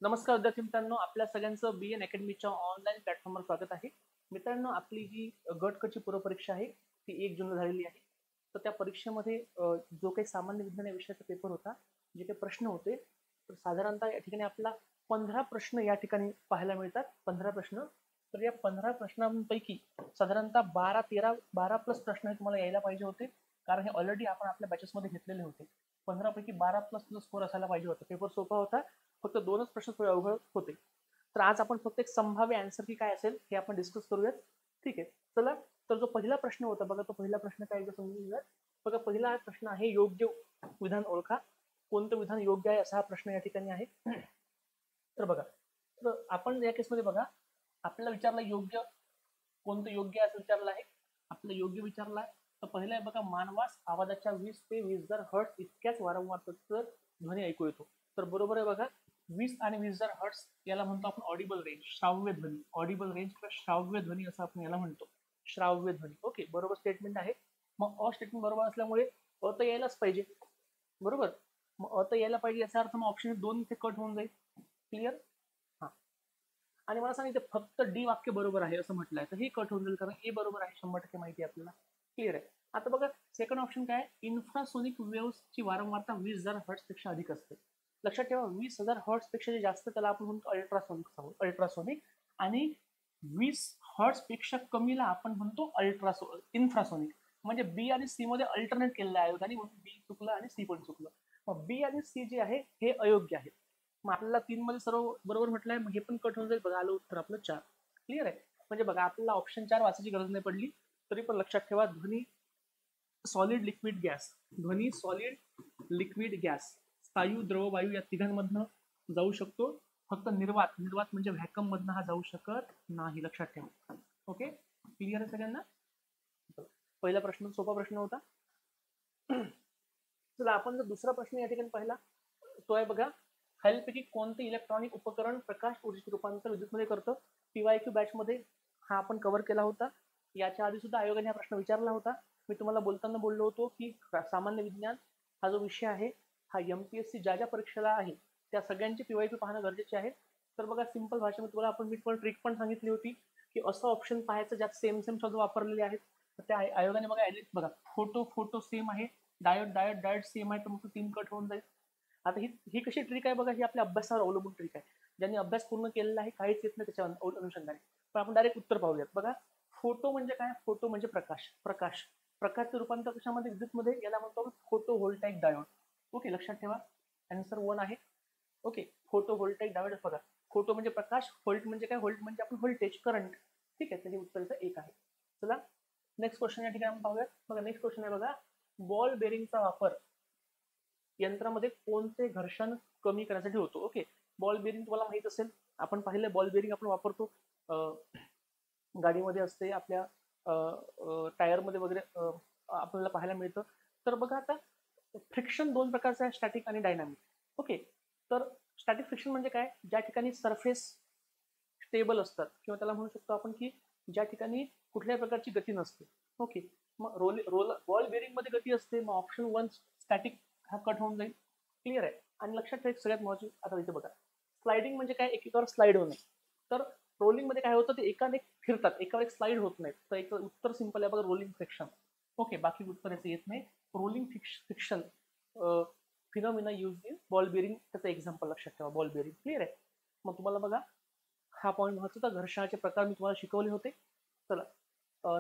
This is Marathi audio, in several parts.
नमस्कार विद्यार्थी मित्रांनो, आपल्या सगळ्यांचं BN अकॅडमीच्या ऑनलाईन प्लॅटफॉर्मवर स्वागत आहे. मित्रांनो, आपली जी गट क ची पूर्वपरीक्षा आहे ती 1 जूनला झालेली आहे. तर त्या परीक्षेमध्ये जो काही सामान्य विज्ञान या विषयाचा पेपर होता, जे काही प्रश्न होते, तर साधारणतः या ठिकाणी आपल्याला 15 प्रश्न या ठिकाणी पाहायला मिळतात. 15 प्रश्न. तर या 15 प्रश्नांपैकी साधारणतः 12 प्लस प्रश्न हे तुम्हाला यायला पाहिजे होते, कारण हे ऑलरेडी आपण आपल्या बॅचेसमध्ये घेतलेले होते. 15 पैकी 12 प्लस तुझा स्कोर असायला पाहिजे होता. पेपर सोपा होता, फक्त 2च प्रश्न थोडे अवघड होते. तर आज आपण फक्त एक संभाव्य आन्सर की काय असेल हे आपण डिस्कस करूयात. ठीक आहे, चला. तर जो पहिला प्रश्न होता बघा, तो पहिला प्रश्न काय एकदा समजून घेऊयात. बघा, पहिला प्रश्न आहे योग्य विधान ओळखा. कोणतं विधान योग्य आहे असा हा प्रश्न या ठिकाणी आहे. तर बघा, तर आपण या केसमध्ये बघा, आपल्याला विचारला योग्य कोणतं योग्य आहे असं विचारलं आहे. आपलं योग्य विचारला तर पहिलं आहे बघा, मानवास आवाजाच्या 20 ते 20,000 हर्ट्ज इतक्याच वारंवारतेचा ध्वनी ऐकू येतो. तर बरोबर आहे बघा, 20 आणि 20,000 हर्ट्ज याला म्हणतो आपण ऑडिबल रेंज, श्राव्य ध्वनी. ऑडिबल रेंज किंवा श्राव्य ध्वनी असं आपण याला म्हणतो, श्राव्य ध्वनी. ओके, बरोबर स्टेटमेंट आहे. मग अ स्टेटमेंट बरोबर असल्यामुळे अ तर यायलाच पाहिजे, बरोबर. मग अ तर यायला पाहिजे याचा अर्थ मग ऑप्शन 2 इथे कट होऊन जाईल. क्लिअर. हा, आणि मला सांगितलं फक्त डी वाक्य बरोबर आहे असं म्हटलंय, तर हे कट होऊन जाईल, कारण ए बरोबर आहे 100% माहिती आहे आपल्याला. क्लिअर आहे. आता बघा, सेकंड ऑप्शन काय, इन्फ्रासोनिक वेव्हची वारंवारता 20,000 हर्ट्ज पेक्षा अधिक असते. लक्षात ठेवा, 20,000 हर्ट्ज पेक्षा जे जास्त त्याला आपण म्हणतो अल्ट्रासोनिक. अल्ट्रासोनिक. आणि 20 हर्ट्ज पेक्षा कमीला आपण म्हणतो इन्फ्रासोनिक. म्हणजे बी आणि सी मध्ये अल्टरनेट केलेलं आहे आणि बी चुकलं आणि सी पण चुकलं. मग बी आणि सी जे आहे हे अयोग्य आहे. मग आपल्याला 3 मध्ये सर्व बरोबर म्हटलंय, मग हे पण कट होऊन जाईल. बघा, आलं उत्तर आपलं 4. क्लिअर आहे. म्हणजे बघा, आपल्याला ऑप्शन 4 वाचायची गरज नाही पडली, तरी पण लक्षात ठेवा, ध्वनी सॉलिड लिक्विड गॅस, ध्वनी सॉलिड लिक्विड गॅस, स्थायू द्रव वायू या तिघांमधनं जाऊ शकतो. फक्त निर्वात म्हणजे व्हॅकम मधनं हा जाऊ शकत नाही, लक्षात ठेवा. ओके, क्लिअर आहे सगळ्यांना. पहिला प्रश्न सोपा प्रश्न होता. चला, आपण जर दुसरा प्रश्न या ठिकाणी पाहिला, तो आहे बघा, खालीलपैकी कोणते इलेक्ट्रॉनिक उपकरण प्रकाश ऊर्जेचे रूपांतर विद्युतमध्ये करतं. PYQ बॅच मध्ये हा आपण कव्हर केला होता. याच्या आधी सुद्धा आयोगाने हा प्रश्न विचारला होता. मी तुम्हाला बोलताना बोललो होतो की सामान्य विज्ञान हा जो विषय आहे, हा MPSC ज्या ज्या परीक्षेला आहे त्या सगळ्यांची PYQ पाहणं गरजेचे आहे. तर बघा, सिंपल भाषेमध्ये तुम्हाला मी ट्रिक पण सांगितली होती की असं ऑप्शन पाहायचं ज्यात सेम शब्द वापरलेले आहेत. तर त्या आयोगाने बघा फोटो सेम आहे, डायोड सेम आहे, तर मग 3 कट होऊन जाईल. आता ही कशी ट्रिक आहे बघा, ही आपल्या अभ्यासावर अवलंबून ट्रिक आहे. ज्यांनी अभ्यास पूर्ण केलेला आहे, काहीच येत नाही त्याच्या अनुषंगाने. पण आपण डायरेक्ट उत्तर पाहूयात. बघा, फोटो म्हणजे काय, फोटो म्हणजे प्रकाशचं रूपांतर कशामध्ये, विद्युतमध्ये. याला म्हणतो आपण फोटो व्होल्टाइक डायोड. ओके, लक्षात ठेवा, आन्सर 1 आहे. Okay, photo voltaic diode. बघा, फोटो म्हणजे प्रकाश, व्होल्ट म्हणजे काय, व्होल्ट म्हणजे आपण व्होल्टेज, करंट. ठीक आहे, त्याचे उत्तर 1 आहे. चला, नेक्स्ट क्वेश्चन या ठिकाणी आपण पाहूयात. बघा, नेक्स्ट क्वेश्चन आहे बघा, बॉल बेरिंगचा वापर यंत्रामध्ये कोणते घर्षण कमी करण्यासाठी होतो. ओके, बॉल बेरिंग तुम्हाला माहित असेल, आपण पाहिलं बॉल बेरिंग आपण वापरतो, गाडीमध्ये असते, आपल्या टायरमध्ये वगैरे आपल्याला पाहायला मिळतं. तर बघा, आता फ्रिक्शन 2 प्रकारचं आहे, स्टॅटिक आणि डायनामिक. ओके, तर स्टॅटिक फ्रिक्शन म्हणजे काय, ज्या ठिकाणी सरफेस स्टेबल असतात, किंवा त्याला म्हणू शकतो आपण की ज्या ठिकाणी कुठल्याही प्रकारची गती नसते. ओके, मग बॉल बेरिंग मध्ये गती असते, मग ऑप्शन 1 स्टॅटिक हा कट होऊन जाईल. क्लिअर आहे. आणि लक्षात ठेवा, सगळ्यात महत्वाची आता इथे बघा, स्लाइडिंग म्हणजे काय, एकावर स्लाइड होणे. तर रोलिंग मध्ये काय होतं, ते एकाने फिरतात, एकावर एक स्लाइड होत नाही. तर एक उत्तर सिंपल आहे बघा, रोलिंग फ्रिक्शन. ओके, बाकी उत्तर याचं येत नाही. Rolling friction phenomena use in ball bearing, त्याचं एक्झाम्पल लक्षात ठेवा, बॉल बेरिंग. क्लिअर आहे. मग तुम्हाला बघा, हा पॉईंट महत्वाचा, घर्षणाचे प्रकार मी तुम्हाला शिकवले होते. चला,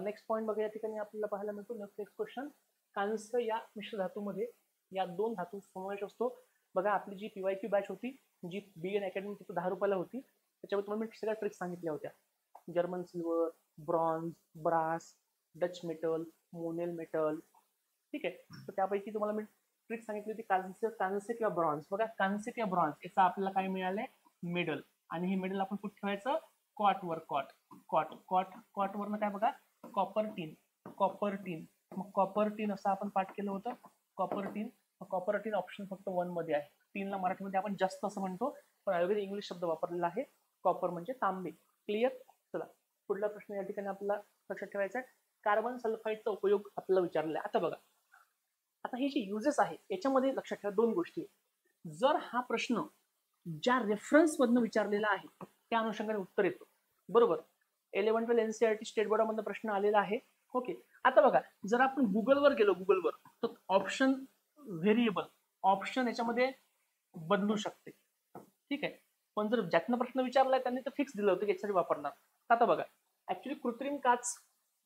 नेक्स्ट पॉईंट बघा, या ठिकाणी आपल्याला पाहायला मिळतो. नेक्स्ट क्वेश्चन, कांस्य या मिश्र धातूमध्ये या 2 धातू समावेश असतो. बघा, आपली जी PYQ बॅच होती, जी BN अकॅडमी तिथं 10 रुपयाला होती, त्याच्यावर तुम्हाला मी सगळ्या ट्रिक्स सांगितल्या होत्या. German silver, bronze, brass, Dutch metal, Monel metal. ठीक आहे, तर त्यापैकी तुम्हाला मी ट्रिक सांगितली होती, कांस्य किंवा ब्रॉन्झ. बघा, कांस्य किंवा ब्रॉन्झ याचा आपल्याला काय मिळालंय, मेडल. आणि हे मेडल आपण कुठे ठेवायचं, कॉटवर. कॉटवरनं काय बघा, कॉपर टीन. मग कॉपर टीन असं आपण पाठ केलं होतं, कॉपर टीन ऑप्शन फक्त 1 मध्ये आहे. 3ला मराठीमध्ये आपण जास्त असं म्हणतो, पण आयुर्वेद इंग्लिश शब्द वापरलेला आहे. कॉपर म्हणजे तांबे. क्लिअर. चला, पुढला प्रश्न या ठिकाणी आपल्याला लक्षात ठेवायचा आहे, कार्बन सल्फाईडचा उपयोग आपल्याला विचारलेला आहे. आता बघा, आता हे जे युजेस आहे याच्यामध्ये लक्षात ठेवा 2 गोष्टी. जर हा प्रश्न ज्या रेफरन्स मधनं विचारलेला आहे त्या अनुषंगाने उत्तर येतं. बरोबर. 11-12 एनसीईआरटी स्टेट बोर्डामधनं प्रश्न आलेला आहे. ओके. आता बघा, जर आपण गुगलवर गेलो, गुगलवर, तर ऑप्शन व्हेरिएबल, ऑप्शन याच्यामध्ये बदलू शकते. ठीक आहे. पण जर ज्यातनं प्रश्न विचारलाय त्यांनी तर फिक्स दिलं होतं की याच्यासाठी वापरणार. आता बघा, ऍक्च्युली कृत्रिम काच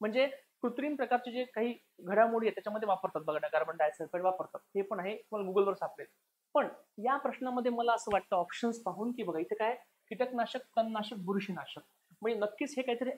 म्हणजे कृत्रिम प्रकारचे जे काही घडामोडी आहेत त्याच्यामध्ये वापरतात बघा, कार्बन डायसल्फाईड वापरतात, हे पण आहे, तुम्हाला गुगलवर सापडेल. पण या प्रश्नामध्ये मला असं वाटतं ऑप्शन्स पाहून की बघा इथे काय, कीटकनाशक, तणनाशक, बुरशीनाशक, म्हणजे नक्कीच हे काहीतरी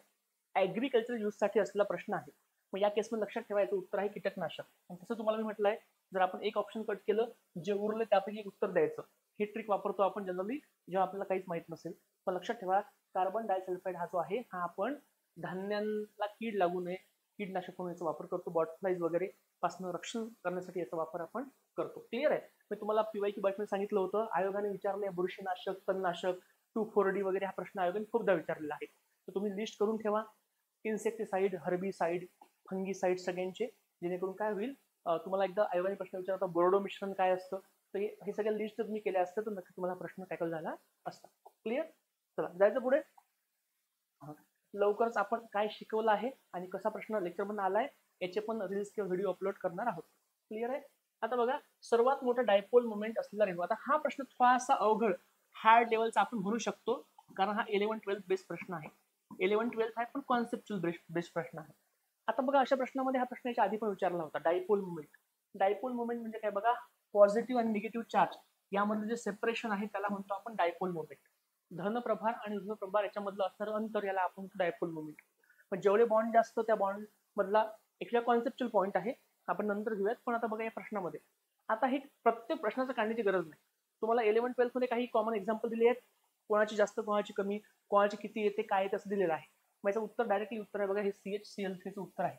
ऍग्रिकल्चर यूज साठी असलेला प्रश्न आहे. मग या केसमध्ये लक्षात ठेवायचं उत्तर आहे कीटकनाशक. आणि तसं तुम्हाला मी म्हटलंय, जर आपण एक ऑप्शन कट केलं, जे उरले त्यापैकी एक उत्तर द्यायचं. ही ट्रिक वापरतो आपण जनरली जेव्हा आपल्याला काहीच माहित नसेल. पण लक्षात ठेवा, कार्बन डायसल्फाईड हा जो आहे हा आपण धान्यांना कीड लागू नये, कीटनाशक म्हणून याचा वापर करतो, बॉटफ्लाईज वगैरे पासून रक्षण करण्यासाठी याचा वापर आपण करतो. क्लिअर आहे. मी तुम्हाला पीवायक्यू बातमीत सांगितलं होतं, आयोगाने विचारले बुरशीनाशक, तणनाशक, 2,4-D वगैरे हा प्रश्न आयोगाने खूपदा विचारलेला आहे. तर तुम्ही लिस्ट करून ठेवा, इन्सेक्टिसाइड, हर्बिसाइड, फंगिसाइड सगळ्यांचे, जेणेकरून काय होईल, तुम्हाला एकदा आयोगाने प्रश्न विचारता बोर्डो मिश्रण काय असतं, तर हे सगळ्या लिस्ट जर मी केल्या असतं तर नक्की तुम्हाला प्रश्न टॅकल झाला असता. क्लिअर. चला जायचं पुढे. लवकरच आपण काय शिकवलं आहे आणि कसा प्रश्न लेक्चर मधून आलाय याचे पण रील्स किंवा व्हिडिओ अपलोड करणार आहोत. क्लिअर आहे. आता बघा, सर्वात मोठा डायपोल मोमेंट असलेला रेणू. आता हा प्रश्न थोडासा अवघड हार्ड लेवलचा आपण म्हणू शकतो, कारण हा 11-12 बेस्ड प्रश्न आहे. 11-12 आहे पण कॉन्सेप्च्युअल बेस्ड प्रश्न आहे. आता बघा, अशा प्रश्नामध्ये हा प्रश्न याच्या आधी पण विचारला होता, डायपोल मुवमेंट. डायपोल मुवमेंट म्हणजे काय बघा, पॉझिटिव्ह आणि निगेटिव्ह चार्ज यामधलं जे सेपरेशन आहे त्याला म्हणतो आपण डायपोल मुवमेंट. धनप्रभार आणि ऋणप्रभार याच्यामधलं असणारं अंतर याला आपण डायपोल मुवमेंट. पण जेवढे बॉन्ड जास्त त्या बॉन्ड मधला एक कॉन्सेप्च्युअल पॉईंट आहे, आपण नंतर घेऊयात. पण आता बघा या प्रश्नामध्ये, आता हे प्रत्येक प्रश्नाचं काढण्याची गरज नाही. तुम्हाला 11-12 मध्ये काही कॉमन एक्झाम्पल दिले आहेत, कोणाची जास्त कोणाची कमी, कोणाची किती येते काय येते असं दिलेलं आहे. मग याचं उत्तर डायरेक्टली उत्तर आहे बघा, हे CHCl3 चं उत्तर आहे.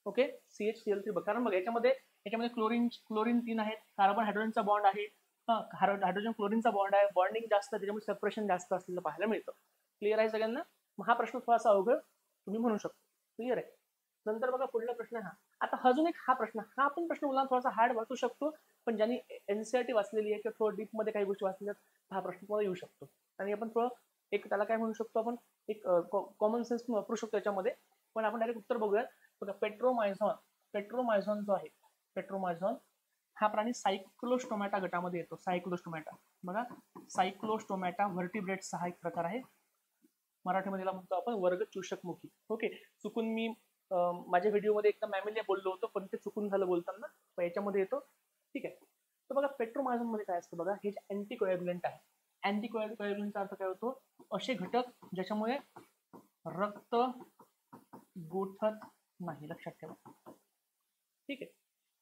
ओके, CHCl3 बघा, कारण बघा याच्यामध्ये क्लोरीन 3 आहेत, कार्बन हायड्रोजनचा बॉन्ड आहे, हायड्रोजन क्लोरीनचा बॉन्ड आहे, बॉन्डिंग जास्त, त्याच्यामुळे सेपरेशन जास्त असलेलं पाहायला मिळतं. क्लिअर आहे सगळ्यांना. मग हा प्रश्न थोडासा अवघड तुम्ही म्हणू शकतो. क्लिअर आहे. नंतर बघा पुढला प्रश्न हा. आता अजून एक हा प्रश्न, हा पण प्रश्न मुलांना थोडासा हार्ड वाटू शकतो, पण ज्यांनी एनसीईआरटी वाचलेली आहे किंवा थोडं डीप मध्ये काही गोष्टी वाचल्या, हा प्रश्न तुम्हाला येऊ शकतो. आणि आपण थोडं एक त्याला काय म्हणू शकतो, आपण एक कॉमन सेन्स पण वापरू शकतो याच्यामध्ये. पण आपण डायरेक्ट उत्तर बघूयात. बघा, पेट्रोमायझॉन जो आहे, पेट्रोमायझॉन हा प्राणी सायक्लोस्टोमॅटा गटामध्ये येतो. सायक्लोस्टोमॅटा बघा, सायक्लोस्टोमॅटा व्हर्टिब्रेट्सचा हा एक प्रकार आहे. मराठीमध्ये म्हणतो आपण वर्ग चूषकमुखी. ओके, चुकून मी माझ्या व्हिडिओमध्ये एकदा मॅमिलिया बोललो होतो, पण ते चुकून झालं बोलताना, पण याच्यामध्ये येतो. ठीक आहे. तर बघा, पेट्रोमायझॉन मध्ये काय असतं बघा, हे जे अँटीकोॲग्युलंट आहे, अँटीकोॲग्युलंटचा अर्थ काय होतो, असे घटक ज्याच्यामुळे रक्त गोठत नाही. लक्षात ठेवा. ठीक आहे.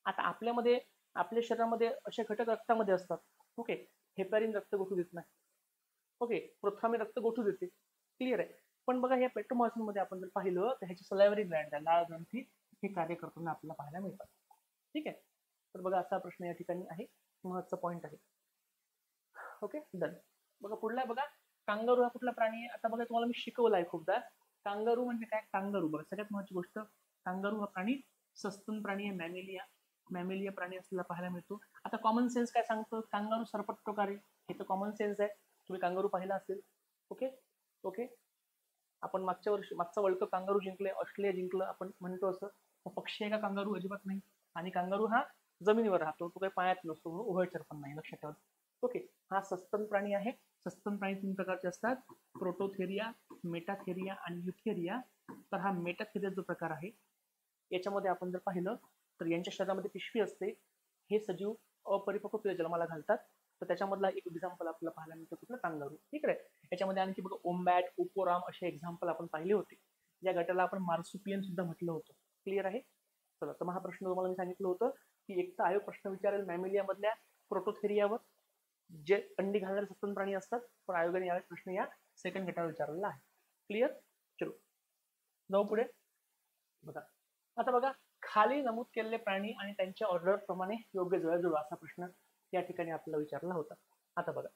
आता आपल्या शरीरामध्ये असे घटक रक्तामध्ये असतात. ओके, हेपॅरिन रक्त गोठू देत नाही. ओके, प्रोथ्रामिन रक्त गोठू देते. क्लिअर आहे. पण बघा, या पेट्रोमायझॉन मध्ये आपण जर पाहिलं तर ह्याची सलायव्हरी ग्लँड आहे, लाळ ग्रंथी, हे कार्य करताना आपल्याला पाहायला मिळतात. ठीक आहे. तर बघा, असा प्रश्न या ठिकाणी आहे, महत्वाचा पॉईंट आहे. Okay, done. बघा पुढला, बघा कांगारू हा कुठला प्राणी आहे. आता बघा, तुम्हाला मी शिकवलं आहे खूपदा, कांगारू म्हणजे काय. कांगारू बघा, सगळ्यात महत्वाची गोष्ट, कांगारू हा प्राणी सस्तन प्राणी आहे, मॅमेलिया प्राणी असलेला पाहायला मिळतो. आता कॉमन सेन्स काय सांगतो, कांगारू सरपट प्रकार आहे, हे तर कॉमन सेन्स आहे, तुम्ही कांगारू पाहिला असेल. ओके ओके, आपण मागच्या वर्ल्ड कप कांगारू जिंकले, ऑस्ट्रेलिया जिंकलं, आपण म्हणतो असं. पक्षी आहे का कांगारू? अजिबात नाही. आणि कांगारू हा जमिनीवर राहतो, तो काही पायात नसतो, उभयचर पण नाही. लक्षात ठेवा. ओके, हा सस्तन प्राणी आहे. सस्तन प्राणी 3 प्रकारचे असतात, प्रोटोथेरिया, मेटाथेरिया आणि युथेरिया. तर हा मेटाथेरिया जो प्रकार आहे, याच्यामध्ये आपण जर पाहिलं तर यांच्या शरीरामध्ये पिशवी असते. हे सजीव अपरिपक्व जन्माला घालतात. तर त्याच्यामधला एक एक्झाम्पल आपल्याला पाहायला मिळतं कुठलं, कांगारू. ठीक आहे. याच्यामध्ये आणखी बघा, ओम्बॅट, उपोराम असे एक्झाम्पल आपण पाहिले होते. या गटाला आपण मार्सुपियन सुद्धा म्हटलं होतं. क्लिअर आहे. चला, तर हा प्रश्न तुम्हाला मी सांगितलं होतं की एक तर आयोग प्रश्न विचारेल मॅमेलिया मधल्या प्रोटोथेरियावर, जे अंडी घालणारे सस्तन प्राणी असतात. पण आयोगाने यावेळेस प्रश्न या सेकंड गटावर विचारलेला आहे. क्लिअर. चलो जाऊ पुढे. बघा, आता बघा, खाली नमूद केलेले प्राणी आणि त्यांच्या ऑर्डर प्रमाणे योग्य जुळवाजुळव असा प्रश्न या ठिकाणी आपल्याला विचारला होता. आता बघा,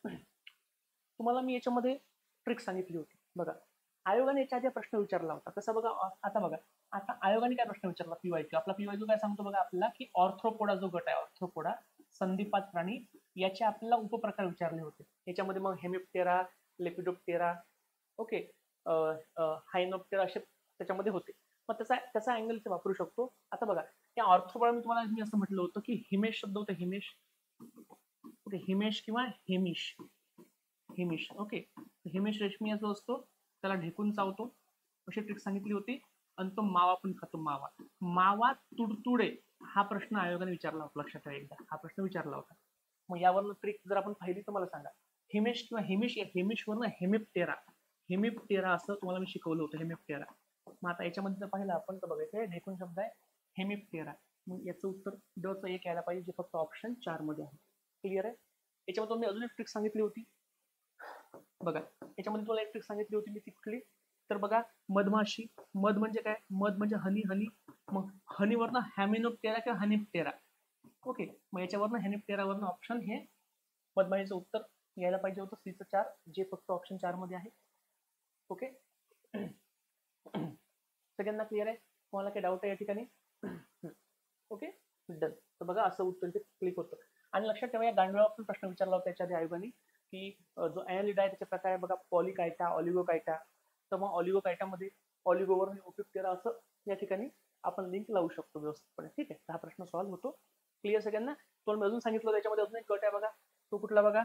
तुम्हाला मी याच्यामध्ये ट्रिक सांगितली होती. बघा, आयोगाने याच्या आधी प्रश्न विचारला होता. कसं बघा, आता बघा, आता आयोगाने काय प्रश्न विचारला, पीवायक्यू. आपला पीवायक्यू काय सांगतो बघा आपल्याला, की ऑर्थ्रोपोडा जो गट आहे, ऑर्थ्रोपोडा संधिपात प्राणी याचे आपल्याला उपप्रकार विचारले होते. याच्यामध्ये मग हेमिप्टेरा, लेपिडोप्टेरा, ओके, हायनोप्टेरा असे त्याच्यामध्ये होते. मग त्याचा अँगल इथे वापरू शकतो. आता बघा, या ऑर्थोबळा तुम्हाला मी असं म्हटलं होतं की हिमेश शब्द होता, हिमेश. ओके, हिमेश किंवा हेमिश, हिमेश. ओके, हिमेश रेशमी जो असतो त्याला ढेकून चावतो अशी ट्रिक सांगितली होती. आणि तो मावा पण खातो, मावा. मावा तुडतुडे हा प्रश्न आयोगाने विचारला होता, लक्षात ठेवा एकदा हा प्रश्न विचारला होता. मग यावरनं ट्रिक जर आपण पाहिली तर मला सांगा, हिमेश किंवा हेमिश, हेमिशवरनं हेमिप्टेरा, हेमिप्टेरा असं तुम्हाला मी शिकवलं होतं, हेमिप्टेरा. मग आता याच्यामध्ये जर पाहिलं आपण तर बघायचं ढेकून शब्द आहे हेमिप्टेरा. मग याचं उत्तर ड चं एक यायला पाहिजे, जे फक्त ऑप्शन 4 मध्ये आहे. क्लिअर आहे. याच्यामध्ये मी अजून एक ट्रिक सांगितली होती बघा, याच्यामध्ये तुम्हाला एक ट्रिक सांगितली होती मी ती कुठली तर बघा, मधमाशी. मध म्हणजे काय, मध म्हणजे हनी, हनी. मग हनीवरनं हॅमिनोप्टेरा किंवा हनिप्टेरा. ओके, मग याच्यावरनं हॅनिप्टेरावरनं ऑप्शन हे मधमाशीचं उत्तर यायला पाहिजे होतं सी चं 4, जे फक्त ऑप्शन 4 मध्ये आहे. ओके, सगळ्यांना क्लिअर आहे, तुम्हाला काही डाऊट आहे या ठिकाणी? Okay, done. तर बघा असं उत्तर ते क्लिक होतं. आणि लक्षात ठेवा, या गांडुळावर पण प्रश्न विचारला होता त्याच्या आधी आयोगाने की जो ॲनलिडा आहे त्याचे प्रकार आहे बघा, पॉलिकायटा, ऑलिगोकायटा. तर मग ऑलिगोकायटामध्ये ऑलिगोवर ओपिप्टेरा असं या ठिकाणी आपण लिंक लावू शकतो व्यवस्थितपणे. ठीक आहे, हा प्रश्न सॉल्व्ह होतो. क्लिअर सगळ्यांना? तो मी अजून सांगितलं त्याच्यामध्ये अजून एक गट आहे बघा, तो कुठला बघा,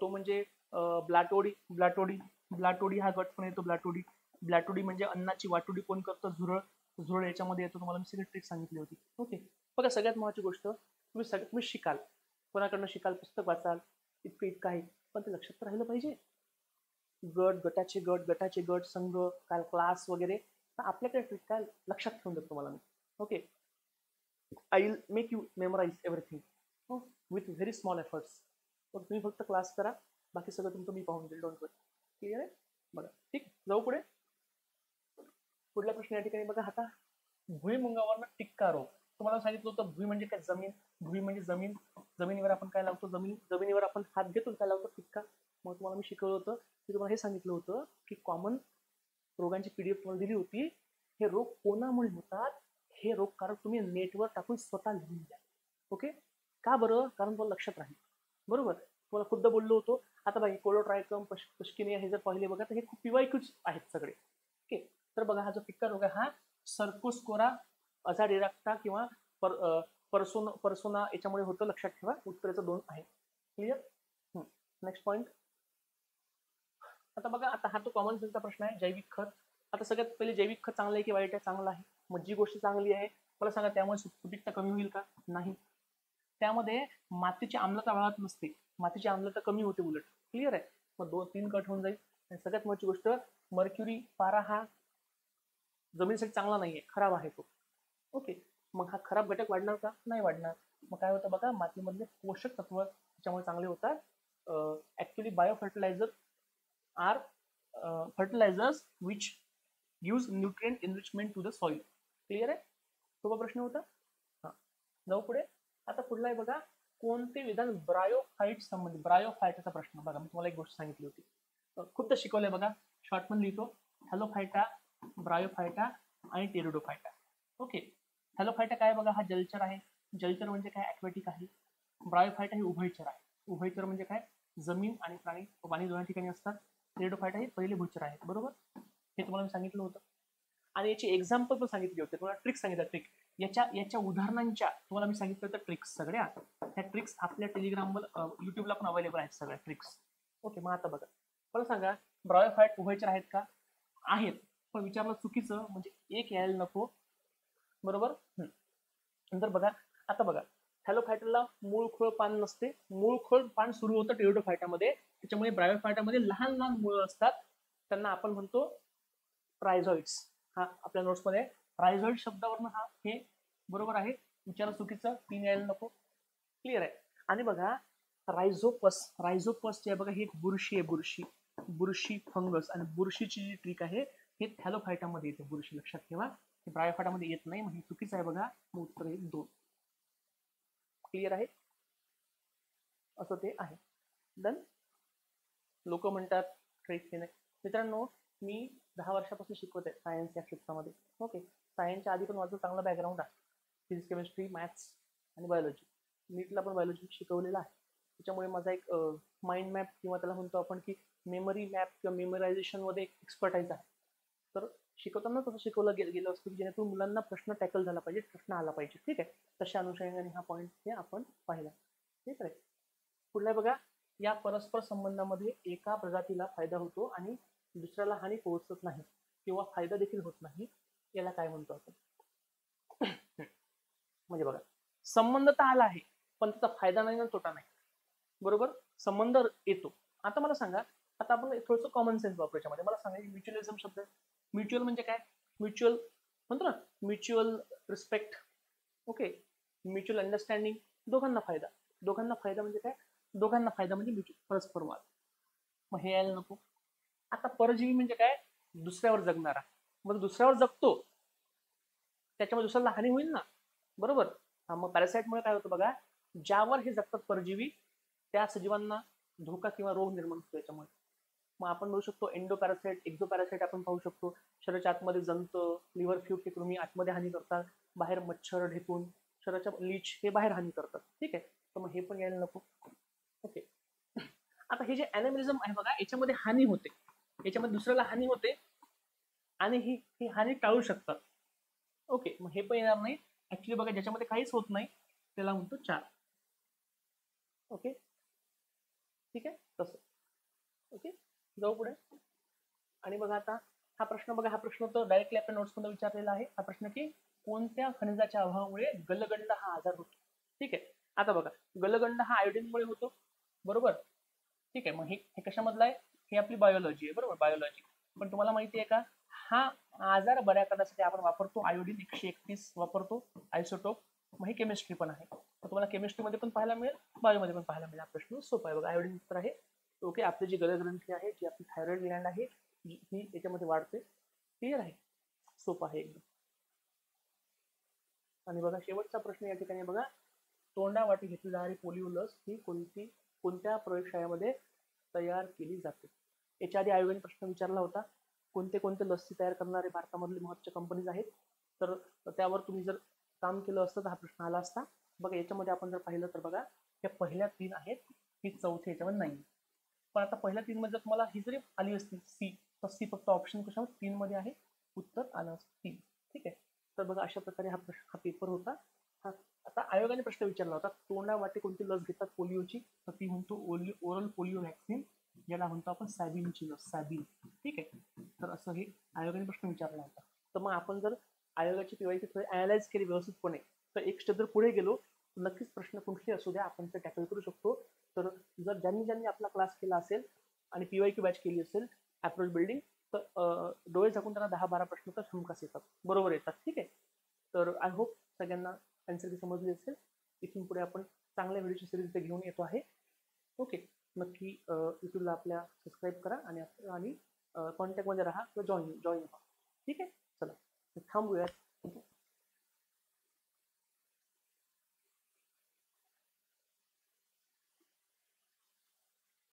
तो म्हणजे ब्लाटोडी. ब्लाटोडी, ब्लाटोडी हा गट पण येतो, ब्लाटोडी. ब्लाटोडी म्हणजे अन्नाची वाटोडी कोण करतं, झुरळ. झुरळ याच्यामध्ये येतो. तुम्हाला मी सगळी ट्रिक सांगितली होती. ओके, बघा सगळ्यात महत्त्वाची गोष्ट, तुम्ही शिकाल, कोणाकडनं शिकाल, पुस्तक वाचाल, इतकं आहे, पण ते लक्षात राहिलं पाहिजे. गट, गटाचे गट, गटाचे गट, संघ, काल क्लास वगैरे. तर आपल्याकडे ट्रिक काय लक्षात ठेवून देतो तुम्हाला मी. Okay, I will make you memorize everything with very small efforts. तर तुम्ही फक्त क्लास करा, बाकी सगळं तुमचं मी पाहून देईल, डोंट वरी. क्लिअर आहे? बघा, ठीक, जाऊ पुढे. पुढला प्रश्न या ठिकाणी बघा, आता भुईमुगावरनं टिक्का रोग. तुम्हाला सांगितलं होतं भुई म्हणजे काय, जमीन. भुई म्हणजे जमीन. जमिनीवर आपण काय लावतो, जमिनीवर आपण हात घेतो काय लावतो, टिक्का. मग तुम्हाला मी शिकवलं होतं की तुम्हाला हे सांगितलं होतं की कॉमन रोगांची पीडीएफ तुम्हाला दिली होती. हे रोग कोणामुळे होतात, हे रोग कारण तुम्ही नेटवर टाकून स्वतः लिहून द्या. ओके, का बरं, कारण तुम्हाला लक्षात राहील. बरोबर, तुम्हाला खुद्द बोललो होतो. आता बघा, कोलोट्रायकम, पश्किनिया हे जर पाहिले बघा तर हे खूप पिवायकूच आहेत सगळे. ओके, तर बघा हा जो टिक्का रोग आहे हा सर्कोस्कोरा अझाडिराक्टा किंवा परसोना याच्यामुळे होतं, लक्षात ठेवा. उत्तराचं 2 आहे. क्लिअर? Next point. आता बघा, आता हा तो कॉमन सेन्सचा प्रश्न आहे, जैविक खत. आता सगळ्यात पहिले जैविक खत चांगलं आहे की वाईट आहे? चांगलं आहे. मग जी गोष्ट चांगली आहे मला सांगा, त्यामुळे सुपीकता कमी होईल का? नाही. त्यामध्ये मातीची आम्लता वाढत नसते, मातीची आम्लता कमी होते उलट. क्लिअर आहे? मग 2-3 कट होऊन जाईल. आणि सगळ्यात महत्त्वाची गोष्ट, मर्क्युरी, पारा हा जमिनीसाठी चांगला नाहीये, खराब आहे तो. ओके, मग हा खराब घटक वाढणार का? नाही वाढणार. मग काय होतं बघा, मातीमधले पोषक तत्व त्याच्यामुळे चांगले होतात. Actually bio fertilizer are fertilizers which gives nutrient enrichment to the soil. Clear आहे? सोपा प्रश्न होता. हा, जाऊ पुढे. आता पुढला आहे बघा, कोणते विधान ब्रायोफाइट संबंधित. ब्रायोफाइटचा प्रश्न बघा, मी तुम्हाला एक गोष्ट सांगितली होती, खूप शिकवलंय बघा, शॉर्ट मध्ये लिहितो. हॅलोफायटा, ब्रायोफायटा आणि टेरिडोफायटा. ओके, हॅलोफायटा काय बघा, हा जलचर आहे. जलचर म्हणजे काय, ॲक्वेटिक आहे. ब्रायोफायटा हे उभयचर आहे. उभयचर म्हणजे काय, जमीन आणि प्राणी पाणी दोन्ही ठिकाणी असतात. टेरिडोफायटा हे पहिले भूचर आहेत. बरोबर, हे तुम्हाला मी सांगितलं होतं. आणि याची एक्झाम्पल पण सांगितली होती, तुम्हाला ट्रिक्स सांगितलं. ट्रिक याच्या उदाहरणांच्या तुम्हाला मी सांगितलं तर ट्रिक्स सगळ्या, ह्या ट्रिक्स आपल्या टेलिग्रामवर, युट्यूबला पण अवेलेबल आहेत सगळ्या ट्रिक्स. ओके, मग आता बघा, मला सांगा, ब्रायोफाइट उभयचर आहेत का? आहेत, पण विचारलं चुकीचं, म्हणजे एक यायला नको. बरोबर. नंतर बघा, आता बघा, हॅलोफायटाला मूळ खोळ पान नसते. मूळ खोळ पान सुरू होतं टेरिडोफायटामध्ये, त्याच्यामुळे ब्रायोफायटामध्ये लहान लहान मुळं असतात, त्यांना आपण म्हणतो रायझॉइड्स. हा आपल्या नोट्समध्ये रायझॉइड शब्दावरनं हा हे बरोबर आहे. विचार चुकीचं, 3 यायला नको. क्लिअर आहे? आणि बघा, रायझोपस, रायझोपस जे आहे बघा, ही एक बुरशी आहे, बुरशी. बुरशी फंगस, आणि बुरशीची जी ट्रिक आहे हे हॅलोफायटामध्ये येते, बुरशी. लक्षात ठेवा, ब्रायोफायटामध्ये येत नाही, म्हणजे चुकीचं आहे बघा. उत्तर आहे 2. क्लिअर आहे? असं ते आहे. डन. लोक म्हणतात ट्रिक हे नाही. मित्रांनो, मी 10 वर्षापासून शिकवत आहे सायन्स या क्षेत्रामध्ये. ओके, सायन्सच्या आधी पण माझं चांगलं बॅकग्राऊंड आहे, फिजिक्स, केमिस्ट्री, मॅथ्स आणि बायोलॉजी. नीटला पण बायोलॉजी शिकवलेलं आहे. त्याच्यामुळे माझा एक माइंड मॅप किंवा त्याला म्हणतो आपण की मेमरी मॅप किंवा मेमरायझेशन मध्ये एक एक्सपर्टाईज आहे. तर शिकवताना तसं शिकवलं गेलं असतं की जेणेकरून मुलांना प्रश्न टॅकल झाला पाहिजे, प्रश्न आला पाहिजे. ठीक आहे, तशा अनुषंगाने हा पॉईंट हे आपण पाहिला. ठीक आहे, पुढल्या बघा, या परस्पर संबंधामध्ये एका प्रजातीला फायदा होतो आणि दुसऱ्याला हानी पोहोचत नाही किंवा फायदा देखील होत नाही, याला काय म्हणतो आपण? म्हणजे बघा, संबंध तर आला आहे पण त्याचा फायदा नाही ना तोटा नाही, बरोबर? संबंध येतो. आता मला सांगा, आता आपण थोडंसं कॉमन सेन्स वापरू याच्यामध्ये. मला सांगा, म्युच्युअलिझम शब्द, म्युच्युअल म्हणजे काय? म्युच्युअल म्हणतो ना, mutual respect, okay, mutual understanding, दोघांना फायदा. दोघांना फायदा म्हणजे काय? दोघांना फायदा म्हणजे म्युच्युअल, परस्पर वाद. मग हे यायला नको. आता परजीवी म्हणजे काय? दुसऱ्यावर जगणारा. मग दुसऱ्यावर जगतो त्याच्यामुळे दुसऱ्याला हानी होईल ना, बरोबर? हा, मग पॅरासाइटमुळे काय होतं बघा, ज्यावर हे जगतात परजीवी त्या सजीवांना धोका किंवा रोग निर्माण होतो याच्यामुळे. मग आपण बघू शकतो एंडो पॅरासाइट, एक्झो पॅरासाइट आपण पाहू शकतो. शरीराच्या आतमध्ये जंत, लिव्हर फ्यूट हे कृमी आतमध्ये हानी करतात, बाहेर मच्छर ढेकून शरीराच्या लीच हे बाहेर हानी करतात. ठीक आहे, तर मग हे पण यायला नको. ओके, आता हे जे ॲनिमलिझम आहे बघा, याच्यामध्ये हानी होते, याच्यामध्ये दुसऱ्याला हानी होते आणि ही हानी टाळू शकतात. ओके, मग हे पण येणार नाही. ऍक्च्युली बघा, ज्याच्यामध्ये काहीच होत नाही त्याला म्हणतो चार. ओके, ठीक आहे, तसं. ओके, जाऊ पुढे. आणि बघा आता हा प्रश्न बघा, हा प्रश्न तर डायरेक्टली आपल्या नोट्स मध्ये विचारलेला आहे. हा प्रश्न की कोणत्या खनिजाच्या अभावामुळे गलगंड हा आजार होतो? ठीक आहे, आता बघा, गलगंड हा आयोडीनमुळे होतो, बरोबर? ठीक आहे, मग हे कशामधलं आहे? हे आपली बायोलॉजी आहे, बरोबर, बायोलॉजी. पण तुम्हाला माहिती आहे का, हा आजार बऱ्या करण्यासाठी आपण वापरतो आयोडीन 131 वापरतो, आयसोटोप. मग ही केमिस्ट्री पण आहे, तर तुम्हाला केमिस्ट्रीमध्ये पण पाहायला मिळेल, बायोमध्ये पण पाहायला मिळेल. हा प्रश्न सोपा आहे बघा, आयोडीन तर आहे. ओके, आपली जी गलग्रंथी आहे, जी आपली थायरॉइड ग्लँड आहे, ही याच्यामध्ये वाढते. क्लिअर आहे, सोपा आहे एकदम. आणि बघा, शेवटचा प्रश्न या ठिकाणी बघा, तोंडावाटी घेतली जाणारी पोलिओ लस ही कोणत्या प्रयोगशाळेमध्ये तयार केली जाते? याच्या आधी आयोगाने प्रश्न विचारला होता, कोणते कोणते लसी तयार करणारे भारतामधले महत्वाच्या कंपनीज आहेत. तर त्यावर तुम्ही जर काम केलं असतं तर हा प्रश्न आला असता. बघा, याच्यामध्ये आपण जर पाहिलं तर बघा, या पहिल्या 3 आहेत, ही चौथी याच्यामध्ये नाही. पण आता पहिल्या 3 मध्ये तुम्हाला ही जरी आली असती सी, तर सी फक्त ऑप्शन कशावर 3 मध्ये आहे, उत्तर आलं असतं 3. ठीक आहे, तर बघा, अशा प्रकारे हा पेपर होता. हा, आता आयोगाने प्रश्न विचारला होता, तोंडावाटे कोणती लस घेतात पोलिओची? तर ती म्हणतो ओरल पोलिओ वॅक्सिन, ज्याला म्हणतो आपण सॅबिनची लस, सॅबिन. ठीक आहे, तर असं हे आयोगाने प्रश्न विचारला होता. तर मग आपण जर आयोगाची पीवायसी थोडी अनालाइज केली व्यवस्थितपणे, तर एक स्टेप जर पुढे गेलो, नक्कीच प्रश्न कुठले असू द्या आपण ते टॅकल करू शकतो. तर जर ज्यांनी आपला क्लास केला असेल आणि पीवायक्यू बॅच केली असेल अप्रोच बिल्डिंग, तर डोळे झाकून त्यांना 10-12 प्रश्न तर हमखास येतात, बरोबर येतात. ठीक आहे, तर आय होप सगळ्यांना आन्सर की समजली असेल. इथून पुढे आपण चांगल्या व्हिडिओची सिरीज ते घेऊन येतो आहे. ओके, नक्की यूट्यूबला आपल्या सबस्क्राईब करा आणि कॉन्टॅक्टमध्ये राहा किंवा जॉईन व्हा. ठीक आहे, चला थांबूयात.